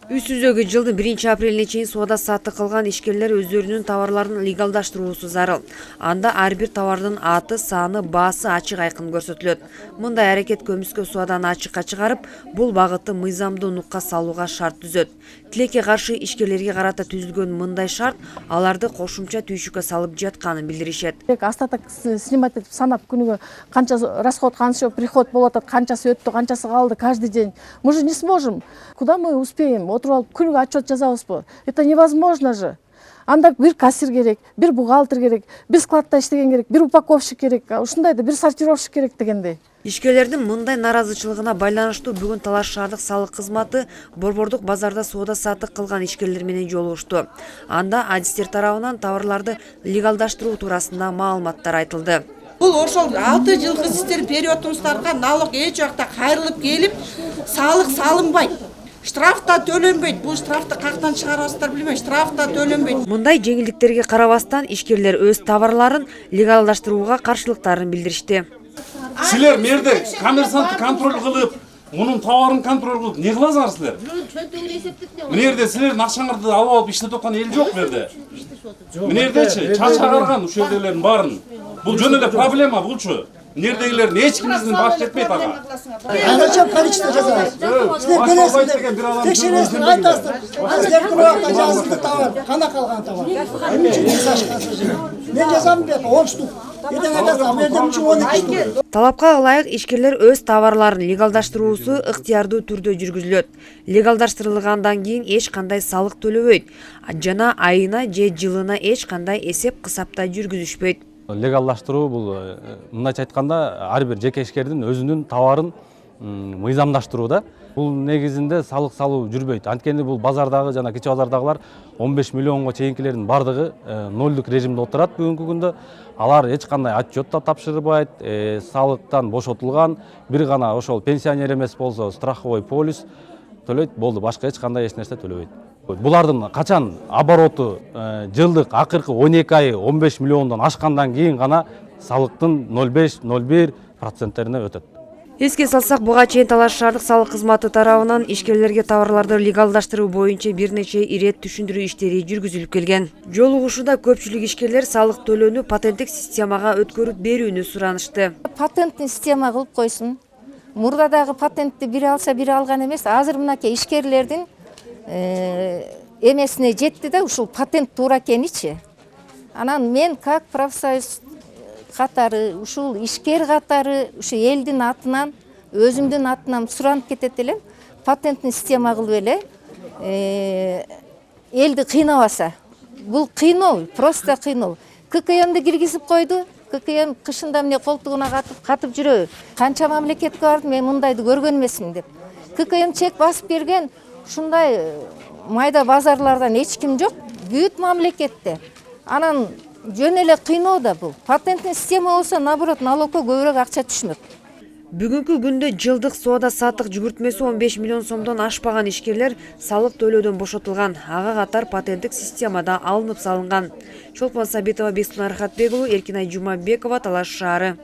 Үсүздөгү жылдын 1-апрелине чейин соода саттык кылган ишкерлер өздөрүнүн товарларын легалдаштыруусу зарыл. Анда ар бир товардын аты, саны, баасы ачык айкын көрсөтүлөт. Мындай аракет көмүскө соодан ачыкка чыгарып, бул багытты мыйзамдуу нукка салууга шарт түзөт. Тилекке каршы ишкерлерге карата түзүлгөн мындай шарт аларды кошумча түйшүккө салып жатканын билдиришет. Остаток снимать этип санап күнүгө канча расход, канча приход болуп атат, канчасы өттү, канчасы калды каждый день. Мы же не сможем. Куда мы успеем? Отуруп алып күнүгө отчет жазабызбы? Это невозможно же. Анда бир кассир керек, бир бухгалтер керек, бир складта иштеген керек, бир упаковщик керек, ушундайда бир сортировщик керек дегендей. Ишкерлердин мындай наразычылыгына байланыштуу бүгүн Талаш шаардык салык кызматы Борбордук базарда соода саттык кылган ишкерлер менен жолугушту. Анда адистер тарабынан товарларды легалдаштыруу туурасында маалыматтар айтылды. Бул ошол 6 жылкы сиздер периодуңуздарга налог эч жакта кайрылып келип, салык салынбайт. Штраф да төлөнбөйт. Бул штрафты кактан чыгарасыздар билбейм, штраф да төлөнбөйт. Мындай жеңилдиктерге карабастан ишкерлер өз товарларын легалдаштырууга каршылыктарын билдиришти. Силер мерде коммерсантты контроль кылып, мунун товарын контроль кылып, не кыласыңар силер? Мынерде силердин акчаңарды алып иштетип аткан эл жок берде. Мынердечи чачагарган ушул жерлердин баарын. Бул жөн эле проблема булчу. Мынердегилердин эч кимибиздин баш жетпейт ага. Канча количество жазабыз? Силер бересиздер, текшересиздер, айтасыздар. Силер туракта жазылды товар, кана калган товар. Мен жазам деп 10 штук. Ертең айтасың, бердем үчүн 12 штук. Талапка ылайык ишкерлер өз товарларын легалдаштыруусу ыктыярдуу түрдө жүргүзүлөт. Легалдаштырылгандан кийин эч кандай салык төлөбөйт жана айына же жылына эч кандай эсеп кысапта жүргүзүшпөйт. Легалдаштыруу бул мындайча айтканда ар бир жеке ишкердин өзүнүн товарын мыйзамдаштыруу да. Бул негизинде салык салуу жүрбөйт. Анткени бул базардагы жана кичи базардагылар 15 миллионго чейинкилердин бардыгы нолдук режимде отурат бүгүнкү күндө. Алар эч кандай отчет да тапшырбайт, салыктан бошотулган, бир гана ошол пенсионер эмес болсо страховой полис төлөйт, болду, башка эч кандай эч нерсе төлөбөйт. Булардын качан обороту жылдык акыркы 12 ай 15 миллиондон ашкандан кийин гана салыктын 0,5-0,1% өтөт. Эске салсак, буга чейин Талаш шаардык салык кызматы тарабынан ишкерлерге товарларды легалдаштыруу боюнча бир нече ирет түшүндүрүү иштери жүргүзүлүп келген. Жолугушууда көпчүлүк ишкерлер салык төлөөнү патенттик системага өткөрүп берүүнү суранышты. Патенттик система кылып койсун. Мурдадагы патентти бири алса бири алган эмес. Азыр мынакей ишкерлердин эмесине жетти да ушул патент туура экеничи. Анан мен как профсоюз катары, ушул ишкер катары, ушу элдин атынан, өзүмдүн атынан суранып кетет элем. Патенттик система кылып эле элди кыйнабаса. Бул кыйноо, просто кыйноо. ККМди киргизип койду. ККМ кышында эмне колтугуна катып жүрөбү. Канча мамлекетке бардым, мен мындайды көргөн эмесмин деп. ККМ чек басып берген, ушундай майда базарлардан эч ким жок, бүт мамлекетте. Анан жөн эле кыйноо да бул. Патенттик система болсо, наоборот, налогко көбүрөөк акча түшмөк. Бүгүнкү күндө жылдык соода саттык жүгүртмөсү 15 миллион сомдон ашпаган ишкерлер салык төлөөдөн бошотулган. Ага катар патенттик системада алынып салынган. Чолпон Сабитова, Бексултан Рахатбек уулу, Эркинай Жумабекова, Талаш шаары.